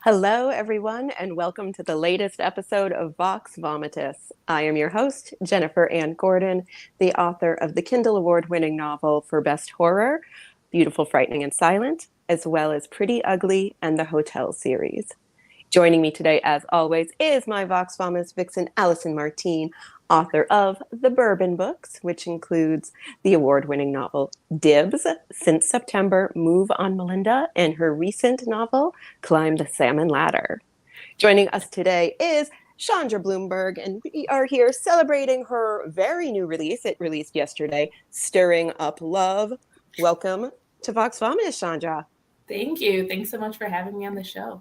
Hello, everyone, and welcome to the latest episode of VOX VOMITUS. I am your host, Jennifer Ann Gordon, the author of the Kindle Award-winning novel for Best Horror, Beautiful, Frightening, and Silent, as well as Pretty Ugly and the Hotel series. Joining me today, as always, is my VOX VOMITUS vixen, Allison Martine, author of The Bourbon Books, which includes the award-winning novel Dibs, Since September, Move on Melinda, and her recent novel, Climb the Salmon Ladder. Joining us today is Chandra Blumberg, and we are here celebrating her very new release. It released yesterday, Stirring Up Love. Welcome to VOX VOMITUS, Chandra. Thank you. Thanks so much for having me on the show.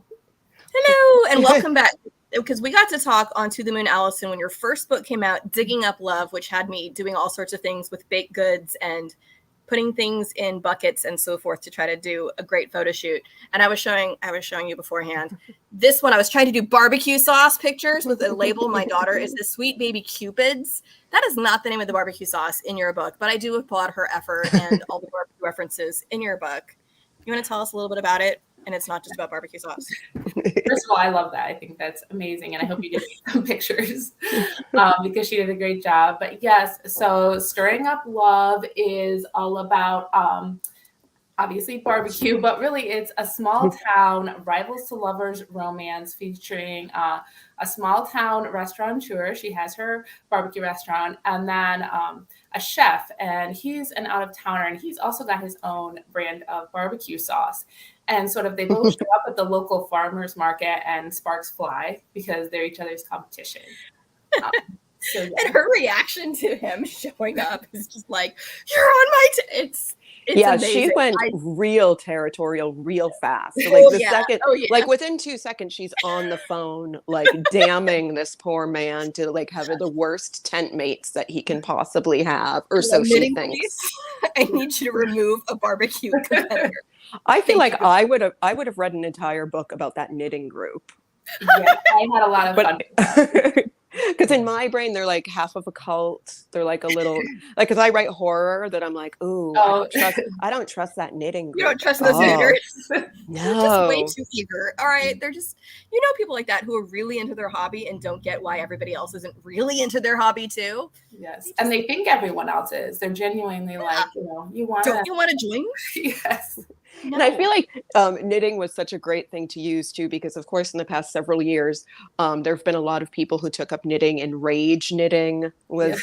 Hello, and welcome back. Because we got to talk on To the Moon, Allison, when your first book came out, Digging Up Love, which had me doing all sorts of things with baked goods and putting things in buckets and so forth to try to do a great photo shoot. And I was showing you beforehand. This one, I was trying to do barbecue sauce pictures with a label. My daughter is the Sweet Baby Cupids. That is not the name of the barbecue sauce in your book, but I do applaud her effort and all the barbecue references in your book. You want to tell us a little bit about it? And it's not just about barbecue sauce. First of all, I love that. I think that's amazing. And I hope you did some pictures because she did a great job. But yes, so Stirring Up Love is all about obviously barbecue, but really it's a small town rivals to lovers romance featuring a small town restaurateur. She has her barbecue restaurant, and then a chef, and he's an out of towner, and he's also got his own brand of barbecue sauce. And sort of they both show up at the local farmers market, and sparks fly because they're each other's competition. So, yeah. And her reaction to him showing up is just like, "You're on my." It's yeah, amazing. She went real territorial, real fast. So, like second, like within 2 seconds, she's on the phone, like damning this poor man to like have the worst tent mates that he can possibly have, or so she thinks. I need you to remove a barbecue competitor. I feel like I would have read an entire book about that knitting group. Yeah, I had a lot of fun. Because in my brain, they're like half of a cult. They're like a little, like, because I write horror, that I'm like, ooh, I don't trust that knitting group. You don't trust those knitters? No. They're just way too eager. All right. They're just, people like that who are really into their hobby and don't get why everybody else isn't really into their hobby too. Yes. And they think everyone else is. They're genuinely like, don't you want to join? Yes. No. And I feel like knitting was such a great thing to use too, because of course in the past several years, there have been a lot of people who took up knitting, and rage knitting was,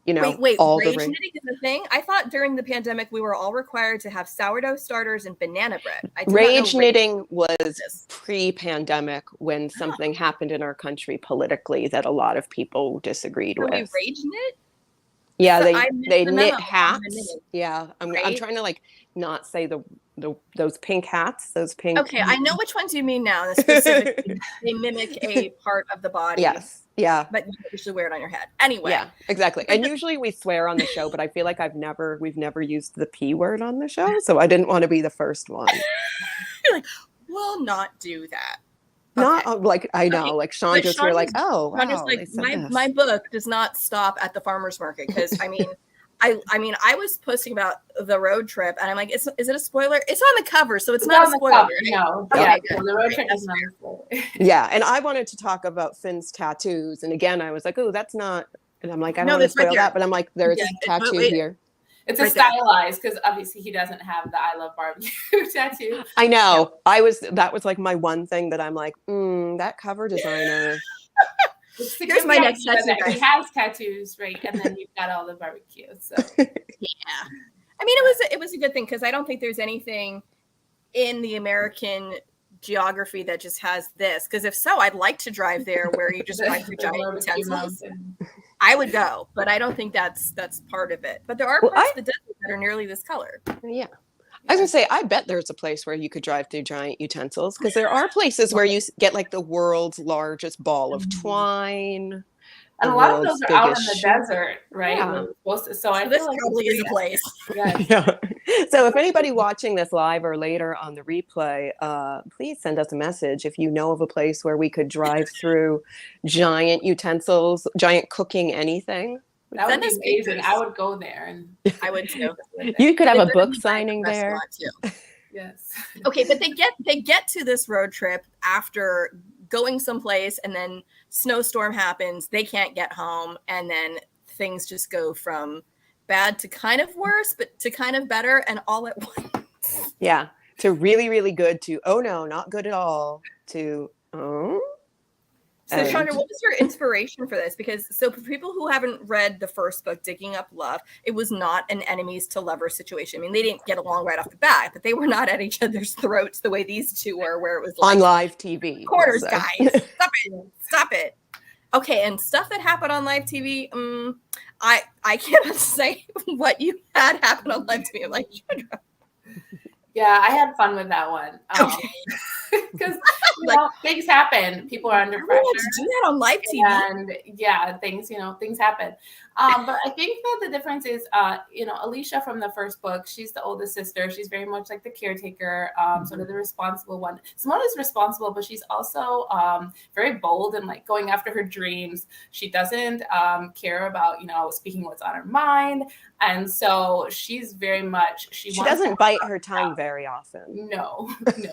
wait, all rage the rage. Knitting is a thing? I thought during the pandemic we were all required to have sourdough starters and banana bread. Rage knitting was pre-pandemic, when something happened in our country politically that a lot of people disagreed with. We rage knit? Yeah, so they knit hats. Yeah, I'm trying to like not say those pink hats, those pink. Okay, I know which ones you mean now. Specifically, they mimic a part of the body. Yes, yeah. But you usually wear it on your head. Anyway. Yeah, exactly. And usually we swear on the show, but I feel like we've never used the P word on the show, so I didn't want to be the first one. You're like, we'll not do that. Not like I know, like Chandra's were like, oh, wow. Chandra's like, my book does not stop at the farmer's market, because I mean, I was posting about the road trip, and I'm like, is it a spoiler? It's on the cover, so it's not a spoiler. No, okay, the road trip is not a spoiler. Yeah, and I wanted to talk about Finn's tattoos, and again, I was like, oh, that's not. And I'm like, I don't want to spoil that, but I'm like, there's a tattoo here. It's a stylized, because obviously he doesn't have the I love barbecue tattoo. I know. That was like my one thing that I'm like, that cover designer. Here's my next tattoo. He has tattoos, right? And then you've got all the barbecue. So yeah. I mean, it was a good thing, because I don't think there's anything in the American geography that just has this. Because if so, I'd like to drive there where you just ride through giant utensils. I would go, but I don't think that's part of it. But there are parts of the desert that are nearly this color. Yeah. I was gonna say, I bet there's a place where you could drive through giant utensils, because there are places where you get like the world's largest ball of twine. And a lot of those are out in the desert, right? Yeah. So I this feel like probably is a place. Yes. Yeah. So if anybody watching this live or later on the replay, please send us a message if you know of a place where we could drive through giant utensils, giant cooking anything. That would be amazing. I would go there, and I would too. You could have a book signing there. Yes. Okay, but they get to this road trip after going someplace, and then snowstorm happens. They can't get home, and then things just go from bad to kind of worse, but to kind of better, and all at once. Yeah. To really, really good to, oh no, not good at all, to, oh. So, Chandra, what was your inspiration for this? Because so for people who haven't read the first book, Digging Up Love, it was not an enemies to lovers situation. I mean, they didn't get along right off the bat, but they were not at each other's throats the way these two were, where it was like on live TV. Quarters, so. Guys, stop it. Okay, and stuff that happened on live TV, I cannot say what you had happen on live TV. I'm like, Chandra. Yeah, I had fun with that one. Because things happen. People are under pressure. To do that on live TV. And yeah, things happen. But I think that the difference is, Alicia from the first book, she's the oldest sister. She's very much like the caretaker, sort of the responsible one. Simone is responsible, but she's also very bold and like going after her dreams. She doesn't care about, speaking what's on her mind. And so she's very much, she doesn't bite her tongue very often. No.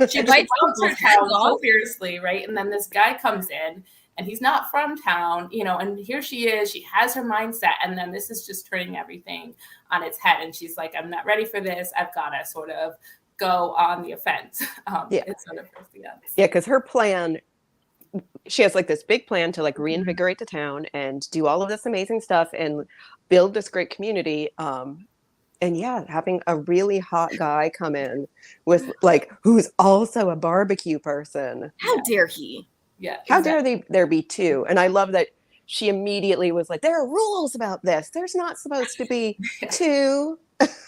She bites her tongue so fiercely, right? And then this guy comes in and he's not from town, and here she is, she has her mindset. And then this is just turning everything on its head. And she's like, I'm not ready for this. I've got to sort of go on the offense. Instead of the ends. Yeah, because her plan, she has like this big plan to like reinvigorate the town and do all of this amazing stuff and build this great community. And yeah, having a really hot guy come in with like, who's also a barbecue person. How dare he? Yeah. How dare there be two? And I love that she immediately was like, there are rules about this. There's not supposed to be two.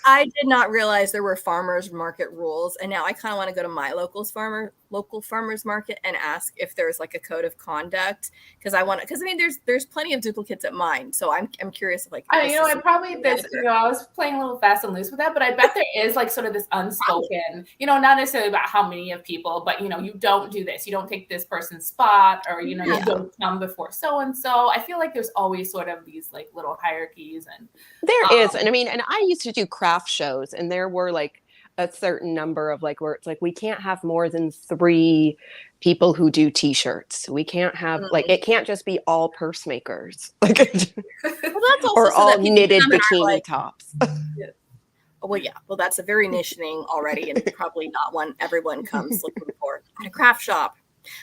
I did not realize there were farmers market rules, and now I kind of want to go to my local farmers market and ask if there's like a code of conduct, because I mean there's plenty of duplicates at mine, so I'm curious if like I was playing a little fast and loose with that, but I bet there is like sort of this unspoken, not necessarily about how many of people, but you don't do this, you don't take this person's spot, or you don't come before so and so. I feel like there's always sort of these like little hierarchies, and there is, and I mean, and I used to do craft shows, and there were like a certain number of like where it's like we can't have more than 3 people who do t-shirts. We can't have like it can't just be all purse makers, like that's also or all knitted bikini tops. Well, yeah. Well, that's a very niche thing already, and probably not one everyone comes looking for at a craft shop.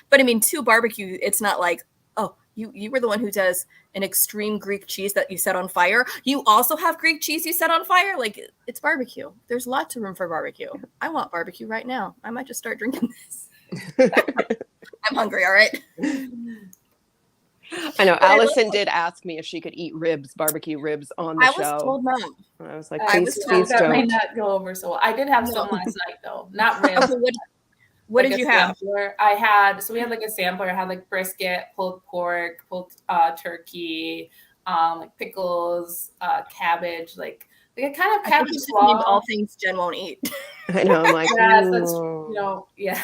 But I mean, to barbecue, it's not like, oh, you were the one who does an extreme Greek cheese that you set on fire. You also have Greek cheese you set on fire. Like, it's barbecue. There's lots of room for barbecue. I want barbecue right now. I might just start drinking this. I'm hungry. All right. I know Allison did ask me if she could eat barbecue ribs on the show. I was told no. I was like, please don't. That might not go over so well. I did have some last night though, not ribs. What did you have? We had like a sampler. I had like brisket, pulled pork, pulled turkey, like pickles, cabbage, like a kind of cabbage. All things Jen won't eat. I know. I'm like, yes, that's yeah.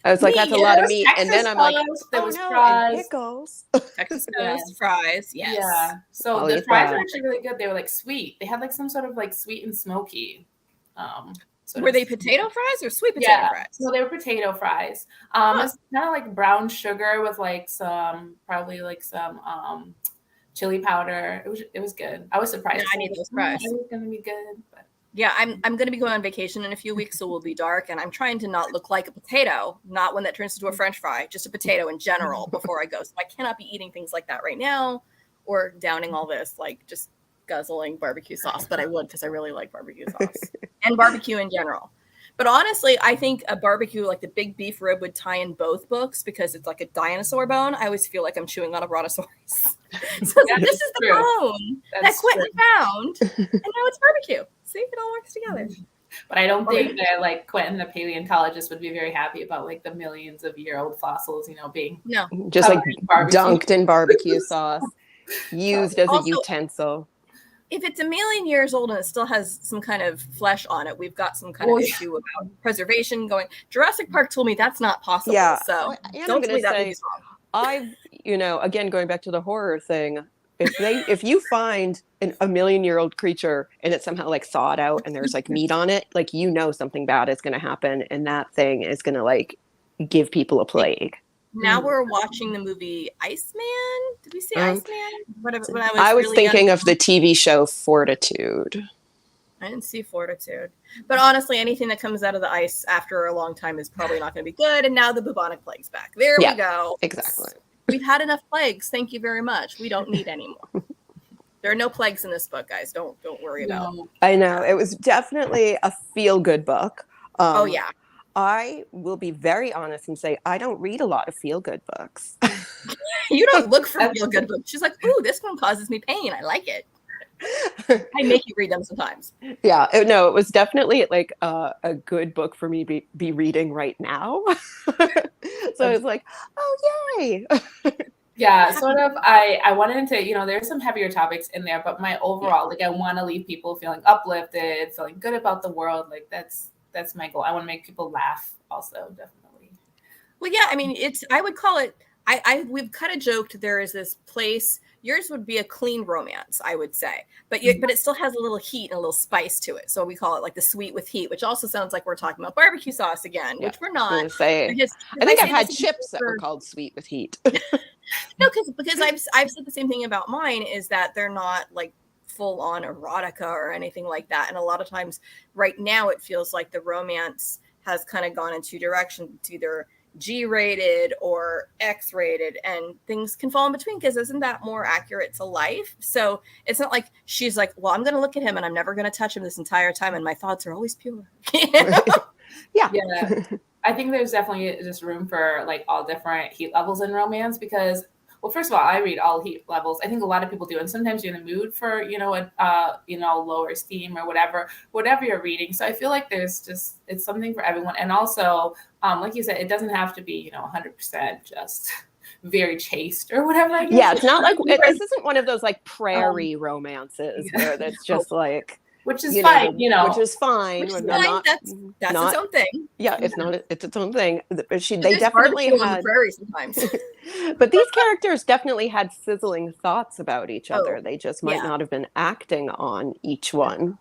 I was like, that's a lot of meat, Texas and then I'm like, there was fries, and pickles, Texas toast, fries, yes. Yeah. So the fries were actually really good. They were like sweet. They had like some sort of like sweet and smoky. Were they potato fries or sweet potato fries? No, they were potato fries. It's kind of like brown sugar with like some chili powder. It was good. I was surprised. Yeah, I need those fries. It was gonna be good, but yeah, I'm gonna be going on vacation in a few weeks, so we'll be dark, and I'm trying to not look like a potato, not one that turns into a French fry, just a potato in general before I go. So I cannot be eating things like that right now, or downing all this like just guzzling barbecue sauce, but I would because I really like barbecue sauce and barbecue in general. But honestly, I think a barbecue like the big beef rib would tie in both books because it's like a dinosaur bone. I always feel like I'm chewing on a brontosaurus. So this is the bone that Quentin found, and now it's barbecue. See, it all works together. But I don't think that like Quentin, the paleontologist, would be very happy about like the millions of year old fossils, being just like dunked in barbecue sauce, used as a utensil. If it's 1 million years old and it still has some kind of flesh on it, we've got some kind of issue about preservation going. Jurassic Park told me that's not possible. Yeah. So don't tell me that. I've, again, going back to the horror thing, if you find a million-year-old creature and it's somehow like thawed out and there's like meat on it, like something bad is going to happen and that thing is going to like give people a plague. Now we're watching the movie Iceman. Did we see Iceman? When I was really thinking young. of the TV show Fortitude. I didn't see Fortitude. But honestly, anything that comes out of the ice after a long time is probably not going to be good. And now the bubonic plague's back. There we go. Exactly. We've had enough plagues. Thank you very much. We don't need any more. There are no plagues in this book, guys. Don't worry about it. I know. It was definitely a feel-good book. Oh, yeah. I will be very honest and say I don't read a lot of feel-good books. You don't look for feel-good books. She's like, ooh, this one causes me pain. I like it. I make you read them sometimes. Yeah, no, it was definitely like a good book for me to be reading right now. So I was like, oh, yay. Yeah, sort of. I wanted to, there's some heavier topics in there, but my overall, like, I want to leave people feeling uplifted, feeling good about the world. Like, that's my goal. I want to make people laugh also, definitely. Well, yeah, I mean, I would call it, we've kind of joked there is this place. Yours would be a clean romance, I would say, but it still has a little heat and a little spice to it. So we call it like the sweet with heat, which also sounds like we're talking about barbecue sauce again, which we're not. I think I've had chips that were called sweet with heat. No, because I've said the same thing about mine, is that they're not like full on erotica or anything like that. And a lot of times right now it feels like the romance has kind of gone in two directions. It's either G-rated or X-rated, and things can fall in between, because isn't that more accurate to life? So it's not like she's like, well, I'm going to look at him and I'm never going to touch him this entire time, and my thoughts are always pure. Yeah. I think there's definitely just room for like all different heat levels in romance, because, well, first of all, I read all heat levels. I think a lot of people do, and sometimes you're in the mood for lower steam or whatever you're reading. So I feel like it's something for everyone, and also like you said, it doesn't have to be 100% just very chaste or whatever. I guess. Yeah, it's not like this isn't one of those like prairie romances where that's just like. Which is fine, Which is fine. Which is fine. That's its own thing. Yeah, it's its own thing. They There's definitely on had the prairie sometimes. But these characters definitely had sizzling thoughts about each other. Oh, They just might not have been acting on each one.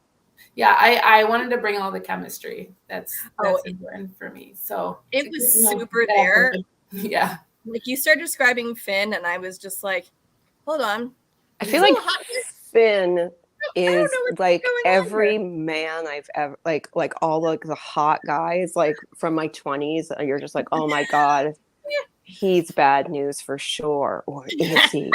Yeah, I wanted to bring all the chemistry. That's important for me. So it was super there. Yeah. Like, you started describing Finn, and I was just like, hold on. I feel like Finn is like every man I've ever like all like the hot guys like from my 20s. You're just like, oh my God, he's bad news for sure. Or is he?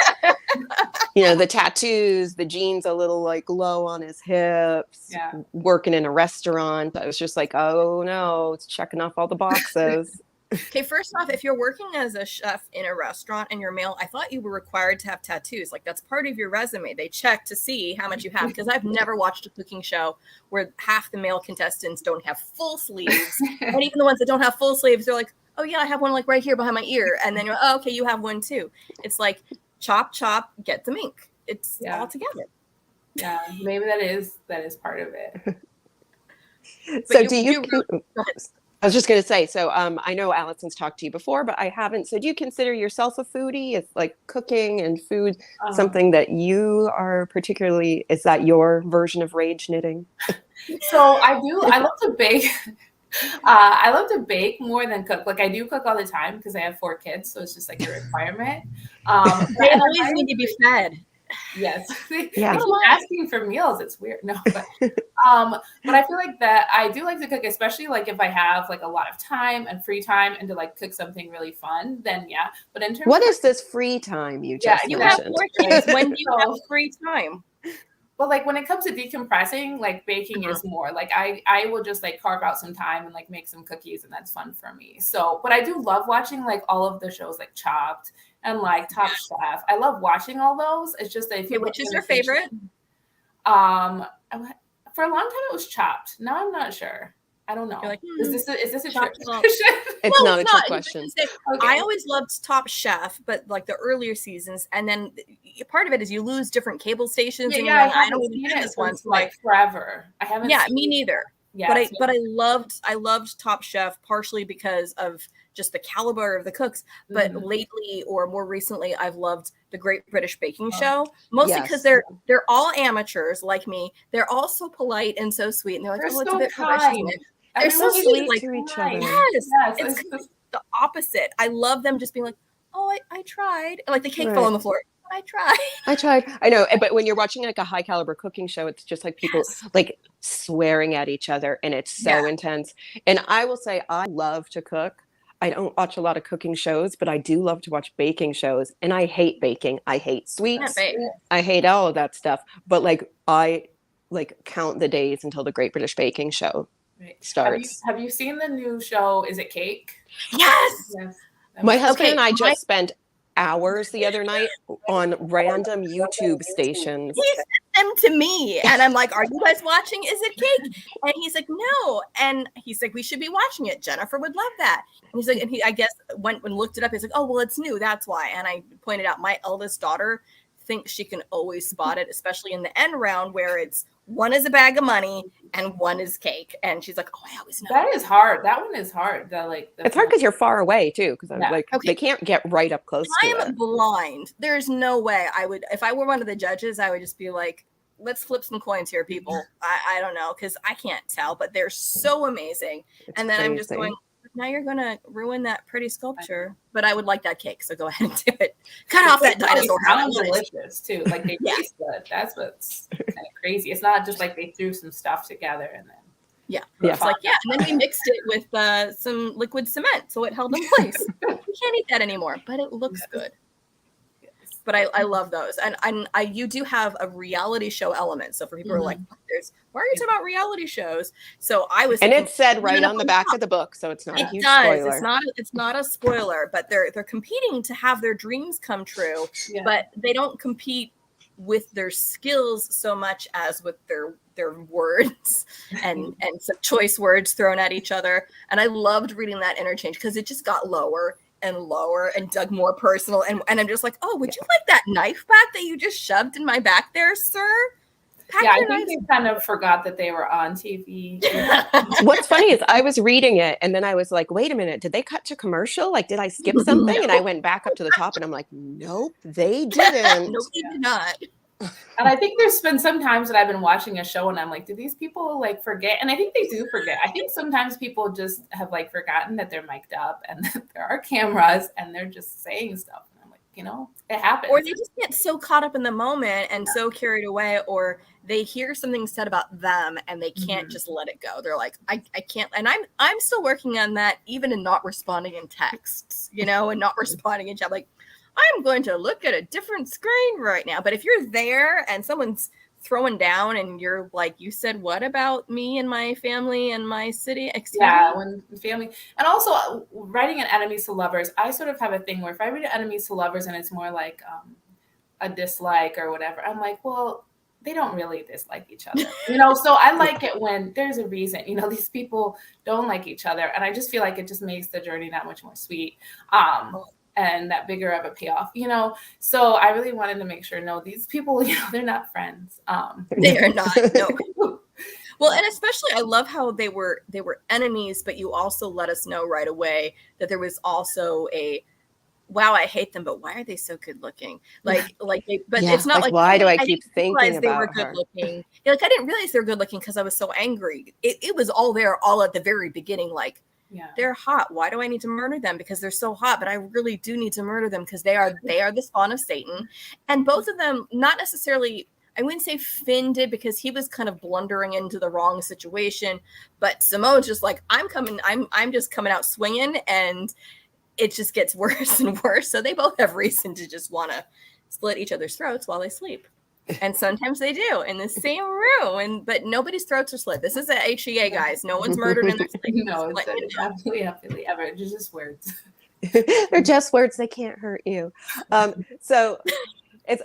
The tattoos, the jeans a little like low on his hips, working in a restaurant. I was just like, oh no, it's checking off all the boxes. Okay, first off, if you're working as a chef in a restaurant and you're male, I thought you were required to have tattoos. Like, that's part of your resume. They check to see how much you have, because I've never watched a cooking show where half the male contestants don't have full sleeves. And even the ones that don't have full sleeves, they're like, oh yeah, I have one like right here behind my ear. And then you're like, oh, okay, you have one too. It's like, chop, chop, get the mink. It's all together. Yeah, maybe that is part of it. So do you I was just going to say, so I know Allison's talked to you before, but I haven't. So do you consider yourself a foodie? Is like cooking and food something that you are particularly, is that your version of rage knitting? So I love to bake. I love to bake more than cook. Like, I do cook all the time because I have 4 kids. So it's just like a requirement. They always need to be fed. Yes. They keep asking for meals. It's weird. No, but I feel like that I do like to cook, especially like if I have like a lot of time and free time and to like cook something really fun, then yeah. But in terms what is this free time you just mentioned? Have 4 kids. When do you have free time? Well, like when it comes to decompressing, like baking is more like I will just like carve out some time and like make some cookies, and that's fun for me. So, but I do love watching like all of the shows like Chopped and like Top Chef. I love watching all those. It's just that which is your favorite? For a long time it was Chopped. Now I'm not sure. I don't know. You're like, is this a trick question? It's not a trick question. I always loved Top Chef, but like the earlier seasons, and then part of it is you lose different cable stations. Yeah, I haven't seen it since like forever. I haven't. Yeah, me neither. Yeah. But I loved Top Chef partially because of just the caliber of the cooks. But lately, or more recently, I've loved the Great British Baking Show, mostly because they're all amateurs like me. They're all so polite and so sweet, and they're like, They're oh, it's so a bit kind. they're so sweet like, to each other. Yes, Yes, it's the opposite. I love them just being like, oh, I tried, and like the cake fell on the floor. I tried. I know, but when you're watching like a high caliber cooking show, it's just like people like swearing at each other, and it's so intense. And I will say, I love to cook. I don't watch a lot of cooking shows, but I do love to watch baking shows. And I hate baking. I hate sweets. I hate all of that stuff. But like I like count the days until the Great British Baking Show starts. Have you seen the new show? Is it Cake? Yes. My husband and I just spent hours the other night on random YouTube stations. He sent them to me, and I'm like, "Are you guys watching? Is it Cake?" And he's like, "No." And he's like, "We should be watching it. Jennifer would love that." And he's like, and he, I guess, went and looked it up. He's like, "Oh, well, it's new. That's why." And I pointed out, my eldest daughter thinks she can always spot it, especially in the end round where it's one is a bag of money and one is cake, and she's like, "Oh, I always know." That is hard. That one is hard. It's hard because you're far away too. Because they can't get right up close. I am blind. There's no way I would. If I were one of the judges, I would just be like, "Let's flip some coins here, people." I don't know, because I can't tell, but they're so amazing. And then I'm just going, now you're gonna ruin that pretty sculpture. But I would like that cake, so go ahead and do it. Cut off that dinosaur. Sounds delicious too. Like they taste good. That's what's kind of crazy. It's not just like they threw some stuff together and then it's like and then we mixed it with some liquid cement, so it held in place. We can't eat that anymore, but it looks good. But I love those, and you do have a reality show element. So for people who are like, why are you talking about reality shows? So I was, and it's said right on the back of the book, so it's not a huge spoiler. It's not a spoiler, but they're competing to have their dreams come true, but they don't compete with their skills so much as with their words and some choice words thrown at each other. And I loved reading that interchange because it just got lower and lower and dug more personal. And I'm just like, oh, would you like that knife back that you just shoved in my back there, sir? I think they kind of forgot that they were on TV. What's funny is I was reading it and then I was like, wait a minute, did they cut to commercial? Like, did I skip something? And I went back up to the top and I'm like, nope, they didn't. Nope, they did not. And I think there's been some times that I've been watching a show and I'm like, do these people like forget? And I think they do forget. I think sometimes people just have like forgotten that they're mic'd up and that there are cameras and they're just saying stuff. And I'm like, it happens. Or they just get so caught up in the moment and so carried away, or they hear something said about them and they can't just let it go. They're like, I can't. And I'm still working on that, even in not responding in texts, and not responding in chat. Like, I'm going to look at a different screen right now. But if you're there and someone's throwing down and you're like, you said what about me and my family and my city? When family. And also writing an enemies to lovers, I sort of have a thing where if I read enemies to lovers and it's more like a dislike or whatever, I'm like, well, they don't really dislike each other. So I like it when there's a reason, these people don't like each other. And I just feel like it just makes the journey that much more sweet. And that bigger of a payoff, So I really wanted to make sure, no, these people, they're not friends. They are not. No. Well, and especially I love how they were enemies, but you also let us know right away that there was also wow, I hate them, but why are they so good looking? It's not like why do I keep thinking about they were good looking? I didn't realize they were good looking because I was so angry. It was all there, all at the very beginning, like. Yeah. They're hot. Why do I need to murder them? Because they're so hot, but I really do need to murder them because they are the spawn of Satan. And both of them, not necessarily, I wouldn't say Finn did because he was kind of blundering into the wrong situation, but Simone's just like, I'm just coming out swinging, and it just gets worse and worse. So they both have reason to just want to split each other's throats while they sleep. And sometimes they do in the same room, but nobody's throats are slit. This is a HEA, guys. No one's murdered in their sleep. No, it's absolutely ever. It's just words. They're just words. They can't hurt you. So it's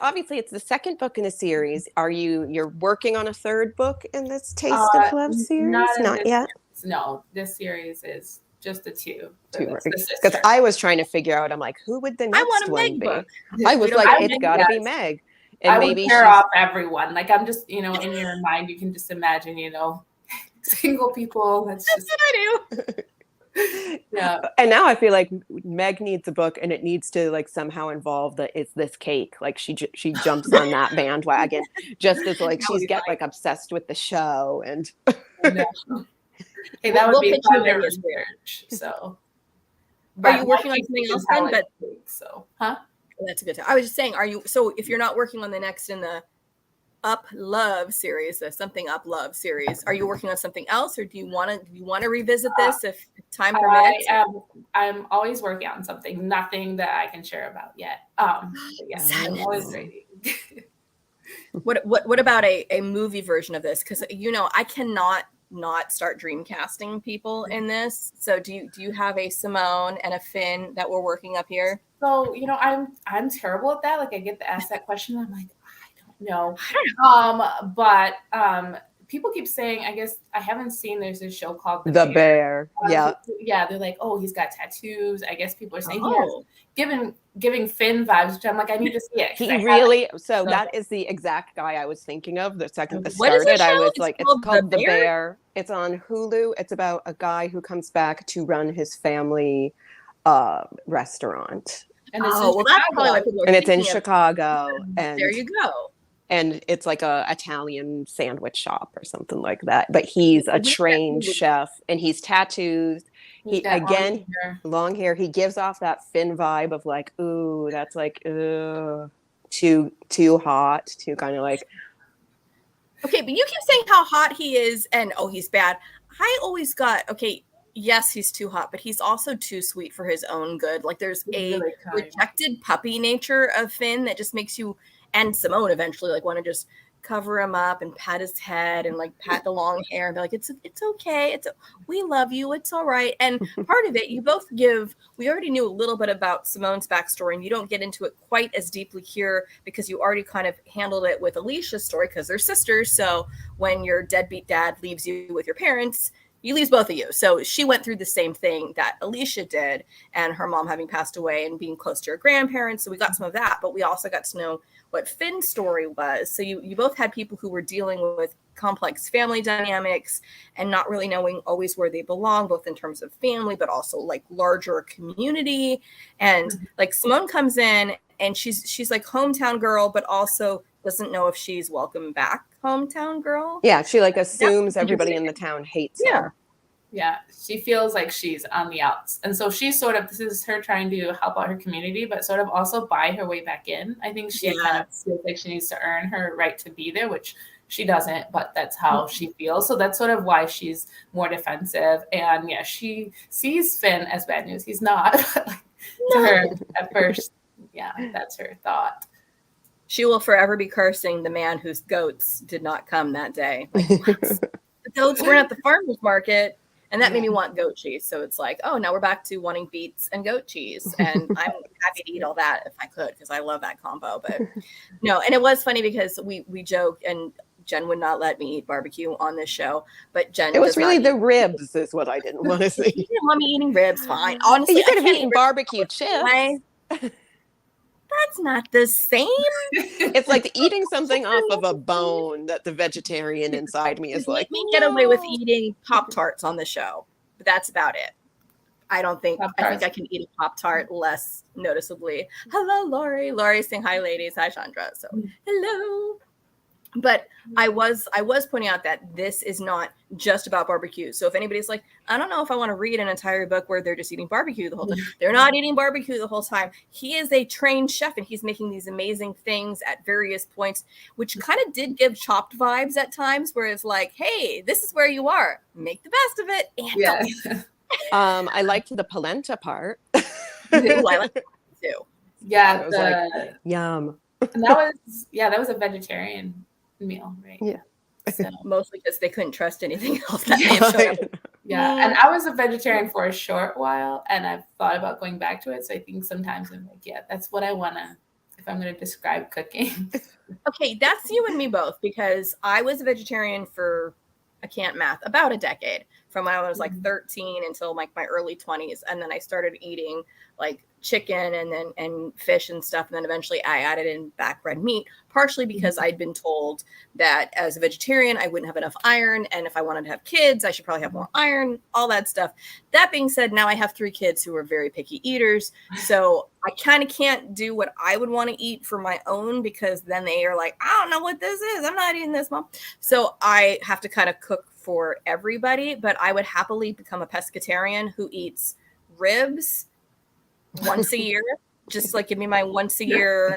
the second book in a series. You're working on a third book in this Taste of Love series? Not yet. No, this series is just the two. Because I was trying to figure out. I'm like, who would the next one be? I was like, it's got to be Meg. And I would pair off everyone. Like I'm just, in your mind, you can just imagine, single people. That's just what I do. yeah. And now I feel like Meg needs a book, and it needs to like somehow involve that it's this cake. Like she jumps on that bandwagon just as like she's get like obsessed with the show. And No. Hey, that would We'll be pitch fun you to ideas. research. So, Are you working on something else then? But so, huh? that's a good time. I was just saying, are you? So if you're not working on the next in the Up Love series, the Something Up Love series, are you working on something else, or do you want to revisit this if time permits? I'm always working on something. Nothing that I can share about yet. But yes, I'm always writing. What about a movie version of this? Because I cannot not start dream casting people in this. So do you have a Simone and a Finn that we're working up here? So I'm terrible at that. Like I get to ask that question. I'm like, I don't know. But people keep saying, I guess I haven't seen, there's this show called The Bear. Yeah. Yeah. They're like, oh, he's got tattoos. I guess people are saying he has giving Finn vibes, which I'm like, I need to see it. That is the exact guy I was thinking of the second this started. I was like, it's called The Bear. It's on Hulu. It's about a guy who comes back to run his family restaurant. And that's probably why people are it's in Chicago. And there you go. And it's like a Italian sandwich shop or something like that. But he's a trained chef, and he's tattooed. He again, long hair. He gives off that Finn vibe of like, ooh, that's like, too hot, too kind of like. Okay, but you keep saying how hot he is, and he's bad. I always got yes, he's too hot, but he's also too sweet for his own good. Like there's a rejected puppy nature of Finn that just makes you, and Simone eventually, like want to just cover him up and pat his head and like pat the long hair and be like, it's okay. We love you. It's all right. And part of it, you both we already knew a little bit about Simone's backstory, and you don't get into it quite as deeply here because you already kind of handled it with Alicia's story because they're sisters. So when your deadbeat dad leaves you with your parents, he leaves both of you. So she went through the same thing that Alicia did, and her mom having passed away and being close to her grandparents. So we got some of that, but we also got to know what Finn's story was. So you both had people who were dealing with complex family dynamics and not really knowing always where they belong, both in terms of family, but also like larger community. And like Simone comes in and she's like hometown girl, but also doesn't know if she's welcome back hometown girl. Yeah, she like assumes everybody in the town hates her. Yeah, she feels like she's on the outs. And so she's sort of, this is her trying to help out her community, but sort of also buy her way back in. I think she kind of feels like she needs to earn her right to be there, which she doesn't, but that's how she feels. So that's sort of why she's more defensive. And yeah, she sees Finn as bad news. He's not. To her at first, that's her thought. She will forever be cursing the man whose goats did not come that day. Like, the goats weren't at the farmer's market. And that made me want goat cheese. So it's like, oh, now we're back to wanting beets and goat cheese. And I'm happy to eat all that if I could, because I love that combo. But no, and it was funny because we joke, and Jen would not let me eat barbecue on this show. But Jen, it was really the ribs is what I didn't want to see. You didn't want me eating ribs, fine. Honestly, you could have eaten barbecue chips. That's not the same. It's like eating something off of a bone that the vegetarian inside me is like, let me get away with eating Pop-Tarts on the show, but that's about it. I think I can eat a Pop-Tart less noticeably. Hello, Lori. Lori's saying hi, ladies. Hi, Chandra. So hello. But I was pointing out that this is not just about barbecue. So if anybody's like, I don't know if I want to read an entire book where they're just eating barbecue the whole time. They're not eating barbecue the whole time. He is a trained chef, and he's making these amazing things at various points, which kind of did give Chopped vibes at times, where it's like, hey, this is where you are. Make the best of it. And I liked the polenta part. Ooh, I like that too. Yeah, I was like, yum. And that was a vegetarian meal, right? Yeah. So, mostly because they couldn't trust anything else that may have shown up. Yeah, and I was a vegetarian for a short while, and I've thought about going back to it. So I think sometimes I'm like, yeah, that's what I want to, if I'm going to describe cooking. Okay, that's you and me both, because I was a vegetarian for, I can't math, about a decade. from when I was like 13 until like my early 20s. And then I started eating like chicken and fish and stuff. And then eventually I added in back red meat, partially because I'd been told that as a vegetarian, I wouldn't have enough iron. And if I wanted to have kids, I should probably have more iron, all that stuff. That being said, now I have 3 kids who are very picky eaters. So I kind of can't do what I would want to eat for my own, because then they are like, I don't know what this is. I'm not eating this, Mom. So I have to kind of cook for everybody, but I would happily become a pescatarian who eats ribs once a year. Just like give me my once a year.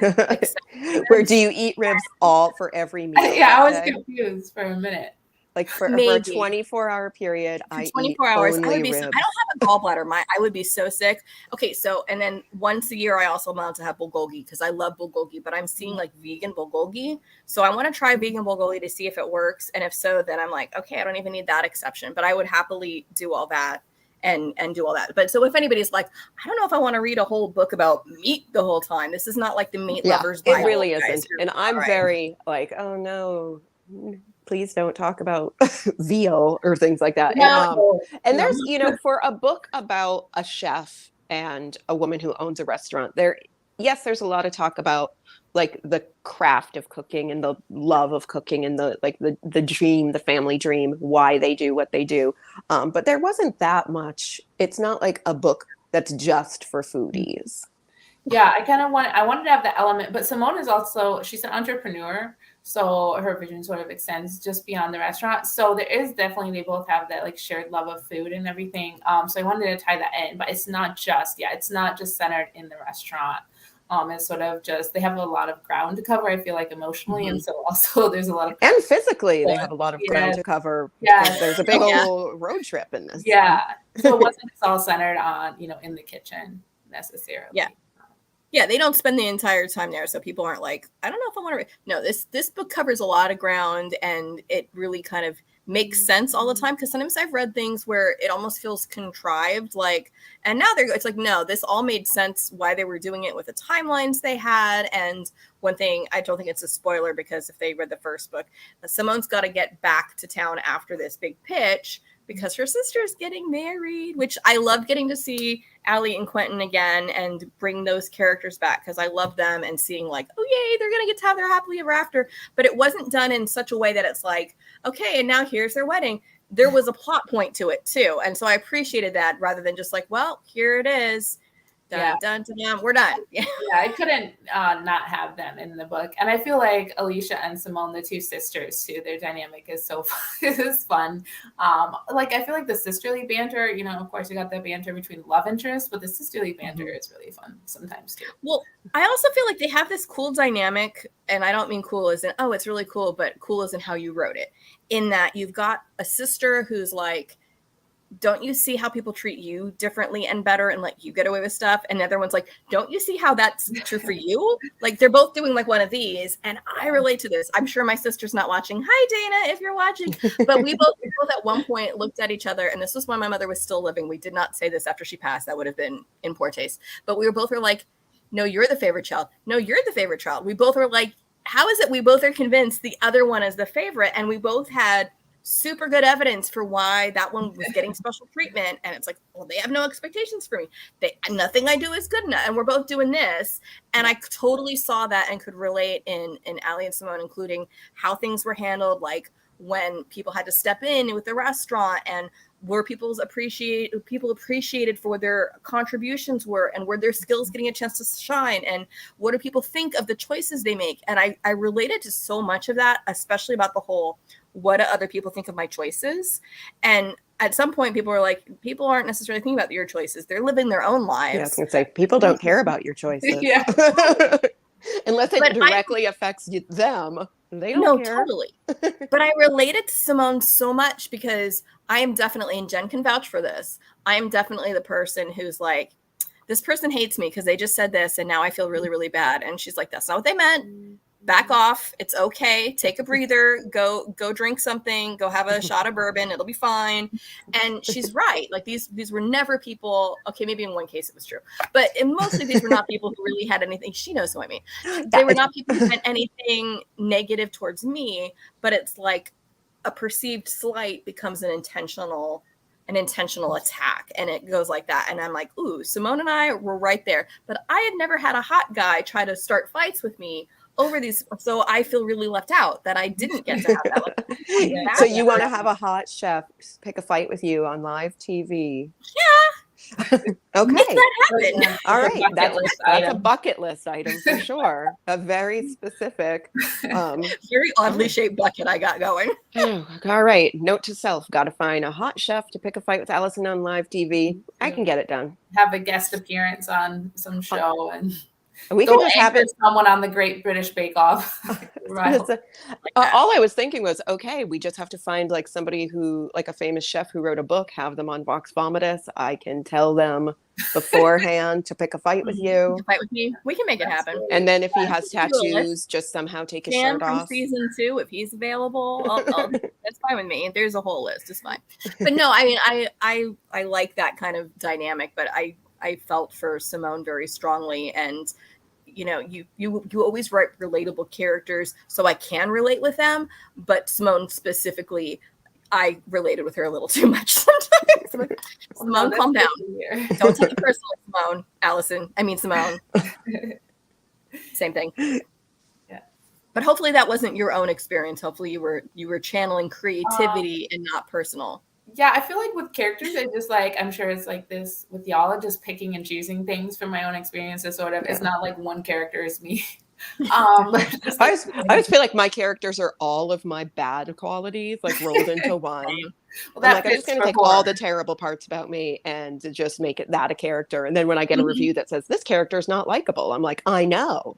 Where do you eat ribs all for every meal? Yeah, I was confused for a minute. Like for a 24-hour period, for 24 hours, only I would be. ribs. I don't have a gallbladder. I would be so sick. Okay, so and then once a year, I also want to have bulgogi because I love bulgogi. But I'm seeing like vegan bulgogi, so I want to try vegan bulgogi to see if it works, and if so, then I'm like, okay, I don't even need that exception. But I would happily do all that and do all that. But so if anybody's like, I don't know if I want to read a whole book about meat the whole time, this is not like the meat lovers. It really isn't. And I'm very like, oh no, please don't talk about veal or things like that. And there's, for a book about a chef and a woman who owns a restaurant, there's a lot of talk about like the craft of cooking and the love of cooking and the dream, the family dream, why they do what they do. But there wasn't that much. It's not like a book that's just for foodies. Yeah, I wanted to have the element, but Simone is also, she's an entrepreneur. So her vision sort of extends just beyond the restaurant. So there is definitely, they both have that like shared love of food and everything. So I wanted to tie that in, but it's not just centered in the restaurant. It's sort of just, they have a lot of ground to cover, I feel like, emotionally. And so also there's a lot of... And physically, they have a lot of ground to cover. Yeah. There's a big old road trip in this. Yeah. So it wasn't just all centered on, in the kitchen necessarily. Yeah. Yeah, they don't spend the entire time there, so people aren't like, I don't know if I want to read. No, this book covers a lot of ground, and it really kind of makes sense all the time, because sometimes I've read things where it almost feels contrived, like, and now it's like, no, this all made sense why they were doing it with the timelines they had. And one thing, I don't think it's a spoiler, because if they read the first book, Simone's got to get back to town after this big pitch, because her sister's getting married, which I loved getting to see Allie and Quentin again and bring those characters back, because I love them, and seeing like, oh yay, they're going to get to have their happily ever after. But it wasn't done in such a way that it's like, okay, and now here's their wedding. There was a plot point to it too. And so I appreciated that, rather than just like, well, here it is. Done, we're done. Yeah, I couldn't not have them in the book. And I feel like Alicia and Simone, the two sisters too, their dynamic is so fun. It is fun. Like, I feel like the sisterly banter, of course you got the banter between love interests, but the sisterly banter is really fun sometimes too. Well, I also feel like they have this cool dynamic, and I don't mean cool as in, oh, it's really cool, but cool as in how you wrote it, in that you've got a sister who's like, don't you see how people treat you differently and better and let you get away with stuff? And the other one's like, don't you see how that's true for you? Like, they're both doing like one of these. And I relate to this. I'm sure my sister's not watching. Hi, Dana, if you're watching. But we both at one point looked at each other. And this was when my mother was still living. We did not say this after she passed. That would have been in poor taste. But we were like, no, you're the favorite child. No, you're the favorite child. We both were like, how is it we both are convinced the other one is the favorite? And we both had super good evidence for why that one was getting special treatment. And it's like, well, they have no expectations for me. Nothing I do is good enough. And we're both doing this. And I totally saw that and could relate in Allie and Simone, including how things were handled, like when people had to step in with the restaurant, and were people appreciated for what their contributions were, and were their skills getting a chance to shine, and what do people think of the choices they make. And I related to so much of that, especially about the whole, what do other people think of my choices? And at some point people were like, people aren't necessarily thinking about your choices. They're living their own lives. Yeah, I was going to say, people don't care about your choices. Yeah. Unless it directly affects them. They don't care. Totally. But I related to Simone so much, because I am definitely, and Jen can vouch for this, I am definitely the person who's like, this person hates me because they just said this, and now I feel really, really bad. And she's like, that's not what they meant. Back off. It's okay. Take a breather. Go drink something. Go have a shot of bourbon. It'll be fine. And she's right. Like, these were never people. Okay, maybe in one case it was true, but in mostly these were not people who really had anything. She knows who I mean. They were not people who had anything negative towards me. But it's like a perceived slight becomes an intentional an intentional attack, and it goes like that. And I'm like, ooh, Simone and I were right there. But I had never had a hot guy try to start fights with me over these, so I feel really left out that I didn't get to have that. Like, so you want to have a hot chef pick a fight with you on live TV? Yeah. Okay. Make that happen. All right. That's a bucket list item for sure. A very specific, very oddly shaped bucket I got going. All right. Note to self: got to find a hot chef to pick a fight with Allison on live TV. I can get it done. Have a guest appearance on some show and. We could just have someone on the Great British Bake Off. All I was thinking was, okay, we just have to find like somebody who, like a famous chef who wrote a book, have them on VOX Vomitus. I can tell them beforehand to pick a fight with you. Fight with me. We can make it happen. And then if he has tattoos, just somehow take his shirt off. Season 2, if he's available, that's fine with me. If there's a whole list, it's fine. But no, I mean, I like that kind of dynamic, but I felt for Simone very strongly. And you know, you always write relatable characters, so I can relate with them. But Simone specifically, I related with her a little too much sometimes. Simone, calm down. Don't take it personally, Simone. Allison, I mean Simone. Same thing. Yeah. But hopefully that wasn't your own experience. Hopefully you were channeling creativity and not personal. Yeah, I feel like with characters, I just like, I'm sure it's like this with y'all, just picking and choosing things from my own experiences, sort of. Yeah. It's not like one character is me. I always feel like my characters are all of my bad qualities, like rolled into one. Well, I'm just going to take all the terrible parts about me and just make it that a character. And then when I get a review that says this character is not likable, I'm like, I know.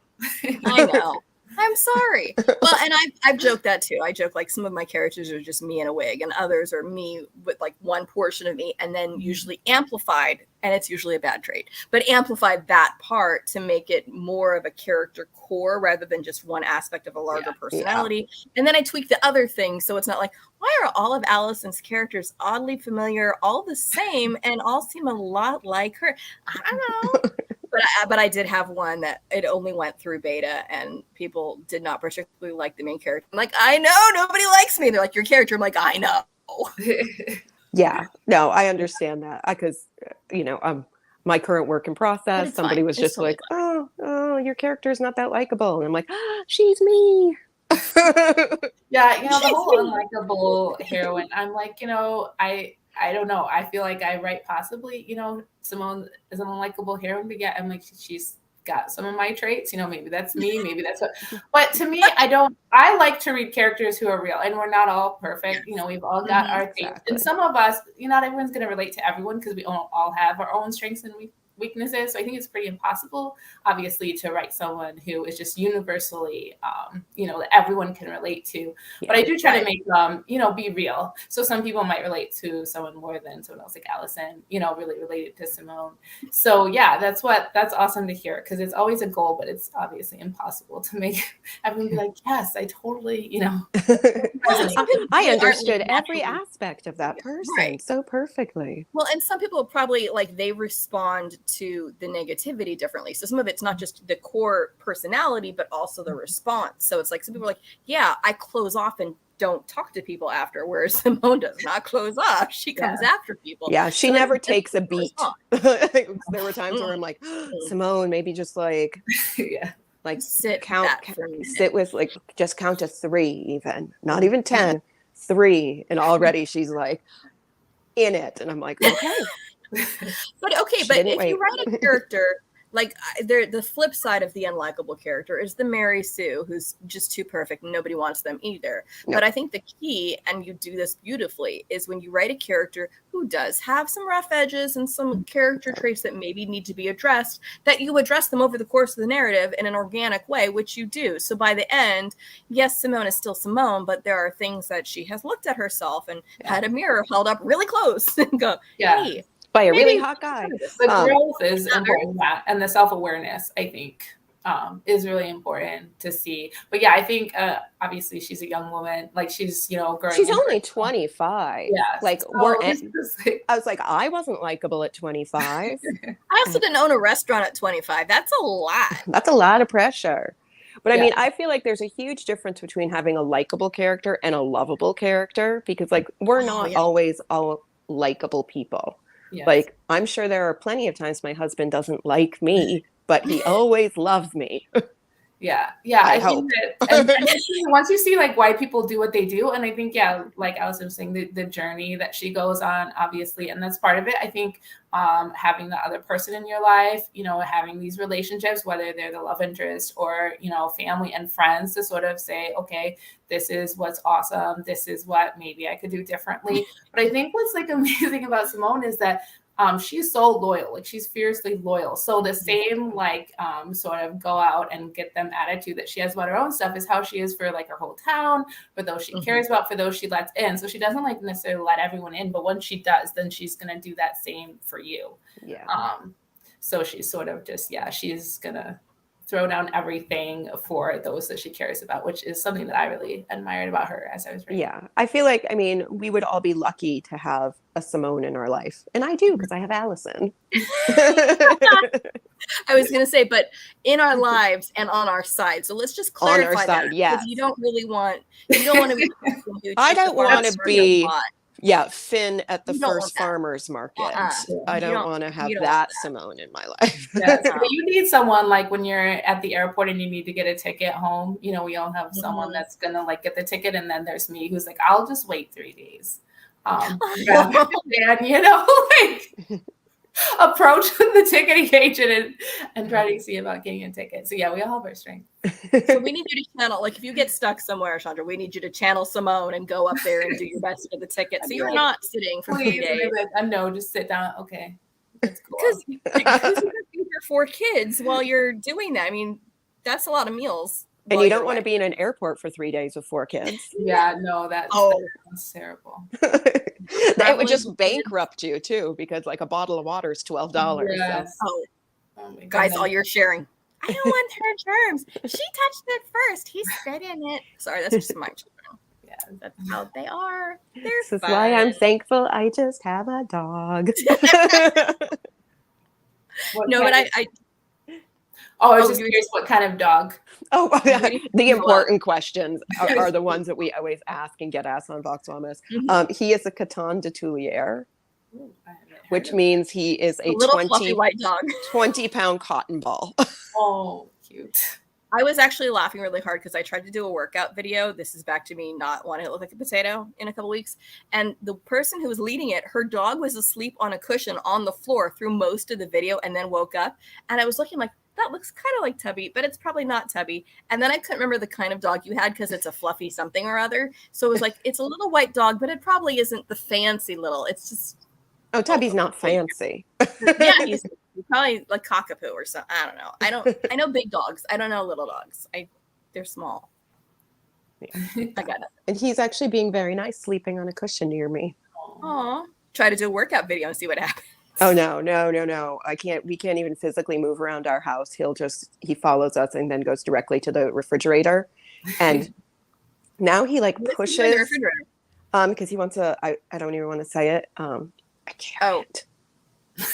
I know. I'm sorry. Well, and I've joked that too. I joke like some of my characters are just me in a wig and others are me with like one portion of me and then usually amplified, and it's usually a bad trait, but amplified that part to make it more of a character core rather than just one aspect of a larger personality. Yeah. And then I tweak the other things. So it's not like, why are all of Allison's characters oddly familiar, all the same, and all seem a lot like her? I don't know. But I did have one that it only went through beta and people did not particularly like the main character. I'm like, I know, nobody likes me. They're like, your character. I'm like, I know. Yeah, no, I understand that because, you know, my current work in process, somebody was just like, oh, your character is not that likable. And I'm like, she's me. Yeah, you know, the whole unlikable heroine. I'm like, you know, I don't know. I feel like I write possibly, you know, Simone is an unlikable heroine, but yeah, I'm like, she's got some of my traits, you know, maybe that's me, maybe that's what, but to me, I like to read characters who are real, and we're not all perfect. You know, we've all got our things. Exactly. And some of us, you know, not everyone's going to relate to everyone because we all have our own strengths and weaknesses. So I think it's pretty impossible, obviously, to write someone who is just universally, you know, that everyone can relate to. Yeah, but I do try to make them, you know, be real. So some people might relate to someone more than someone else, like Allison, you know, really related to Simone. So yeah, that's awesome to hear, because it's always a goal, but it's obviously impossible to make everyone be like, yes, I totally, you know. I understood every aspect of that person so perfectly. Well, and some people probably like they respond to the negativity differently. So some of it's not just the core personality, but also the response. So it's like some people are like, yeah, I close off and don't talk to people after, whereas Simone does not close off. She comes after people. Yeah, she never takes a beat. There were times where I'm like, Simone, maybe just like, like sit with like, just count to 3 even, not even 10, 3. And already she's like in it. And I'm like, okay. But if you write a character, like the flip side of the unlikable character is the Mary Sue, who's just too perfect and nobody wants them either. No. But I think the key, and you do this beautifully, is when you write a character who does have some rough edges and some character traits that maybe need to be addressed, that you address them over the course of the narrative in an organic way, which you do. So by the end, yes, Simone is still Simone, but there are things that she has looked at herself and had a mirror held up really close and go, hey, by a really hot guy. The growth is important, and the self-awareness, I think, is really important to see. But yeah, I think obviously she's a young woman, like she's, you know, growing. She's only 25. Yeah, like I was like, I wasn't likable at 25. I also didn't own a restaurant at 25. That's a lot. That's a lot of pressure. But I mean, I feel like there's a huge difference between having a likable character and a lovable character, because like we're not always all likable people. Yes. Like, I'm sure there are plenty of times my husband doesn't like me, but he always loves me. Yeah. I think hope. that, and once you see like why people do what they do, and I think, yeah, like Allison was saying, the journey that she goes on, obviously, and that's part of it. I think having the other person in your life, you know, having these relationships, whether they're the love interest or, you know, family and friends, to sort of say, okay, this is what's awesome. This is what maybe I could do differently. But I think what's like amazing about Simone is that she's so loyal, like she's fiercely loyal. So the same like sort of go out and get them attitude that she has about her own stuff is how she is for like her whole town, for those she cares about, for those she lets in. So she doesn't like necessarily let everyone in, but when she does, then she's gonna do that same for you. Yeah. So she's sort of just, yeah, she's gonna throw down everything for those that she cares about, which is something that I really admired about her as I was reading. Yeah. I feel like, I mean, we would all be lucky to have a Simone in our life. And I do, because I have Allison. I was going to say, but in our lives and on our side. So let's just clarify on our side, that. yes. You don't want to be. I don't want to be, Finn at the first farmer's market. I don't want to have that Simone in my life. Yes, but you need someone like when you're at the airport and you need to get a ticket home. You know, we all have someone that's gonna like get the ticket, and then there's me who's like, I'll just wait 3 days. And you know, like approach the ticketing agent and try to see about getting a ticket. So yeah, we all have our strengths. So we need you to channel, like if you get stuck somewhere, Chandra, we need you to channel Simone and go up there and do your best for the ticket. So you're not sitting for 3 days. No, just sit down. Okay. That's cool. Because you're going to be here 4 kids while you're doing that. I mean, that's a lot of meals. And you don't want to be in an airport for 3 days with 4 kids. Yeah, no, that's terrible. It would just bankrupt you too, because like a bottle of water is $12. Yes. So. Oh guys, all you're sharing. I don't want her germs. She touched it first. He spit in it. Sorry, that's just my children. Yeah, that's how they are. This is why I'm thankful I just have a dog. But I I was just curious what kind of dog. Oh, the important questions are the ones that we always ask and get asked on Vox Vomitus. He is a Coton de Tuilier, which means he is a little fluffy white dog, 20-pound cotton ball. Oh, cute. I was actually laughing really hard because I tried to do a workout video. This is back to me not wanting to look like a potato in a couple weeks. And the person who was leading it, her dog was asleep on a cushion on the floor through most of the video and then woke up. And I was looking like, that looks kind of like Tubby, but it's probably not Tubby. And then I couldn't remember the kind of dog you had because it's a fluffy something or other. So it was like, it's a little white dog, but it probably isn't the fancy little. It's just. Oh, Tubby's not fancy. Yeah, he's probably like cockapoo or something. I don't know. I know big dogs. I don't know little dogs. They're small. Yeah. I got it. And he's actually being very nice, sleeping on a cushion near me. Aw. Try to do a workout video and see what happens. Oh, no. We can't even physically move around our house. He follows us and then goes directly to the refrigerator. And now he like pushes, because he wants I don't even want to say it. I can't. Why